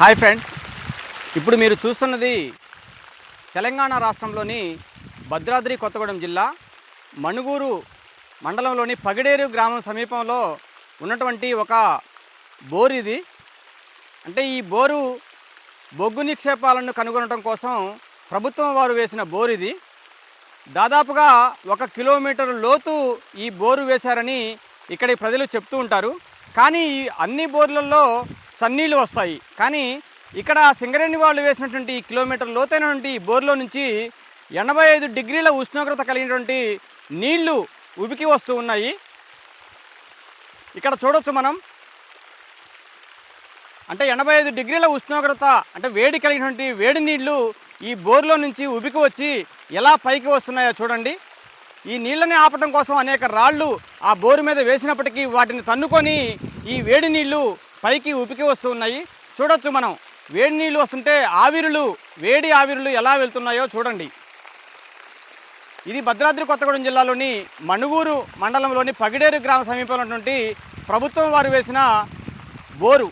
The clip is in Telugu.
హాయ్ ఫ్రెండ్స్, ఇప్పుడు మీరు చూస్తున్నది తెలంగాణ రాష్ట్రంలోని భద్రాద్రి కొత్తగూడెం జిల్లా మణుగూరు మండలంలోని పగిడేరు గ్రామం సమీపంలో ఉన్నటువంటి ఒక బోరు ఇది. అంటే ఈ బోరు బొగ్గు నిక్షేపాలను కనుగొనడం కోసం ప్రభుత్వం వారు వేసిన బోరు ఇది. దాదాపుగా 1 కిలోమీటర్ లోతు ఈ బోరు వేశారని ఇక్కడి ప్రజలు చెప్తూ ఉంటారు. కానీ అన్ని బోర్లలో చన్నీళ్ళు వస్తాయి. కానీ ఇక్కడ సింగరేణి వాళ్ళు వేసినటువంటి కిలోమీటర్ లోతైనటువంటి బోర్లో నుంచి 85 డిగ్రీల ఉష్ణోగ్రత కలిగినటువంటి నీళ్లు ఉబికి వస్తూ ఉన్నాయి. ఇక్కడ చూడొచ్చు మనం. అంటే 85 డిగ్రీల ఉష్ణోగ్రత అంటే వేడి కలిగినటువంటి వేడి నీళ్లు ఈ బోర్లో నుంచి ఉబికి వచ్చి ఎలా పైకి వస్తున్నాయో చూడండి. ఈ నీళ్ళని ఆపటం కోసం అనేక రాళ్ళు ఆ బోరు మీద వేసినప్పటికీ వాటిని తన్నుకొని ఈ వేడి నీళ్లు పైకి ఉబికి వస్తూ ఉన్నాయి. చూడొచ్చు మనం, వేడి నీళ్ళు వస్తుంటే వేడి ఆవిరులు ఎలా వెళ్తున్నాయో చూడండి. ఇది భద్రాద్రి కొత్తగూడెం జిల్లాలోని మణుగూరు మండలంలోని పగిడేరు గ్రామ సమీపంలో ఉన్నటువంటి ప్రభుత్వం వారు వేసిన బోరు.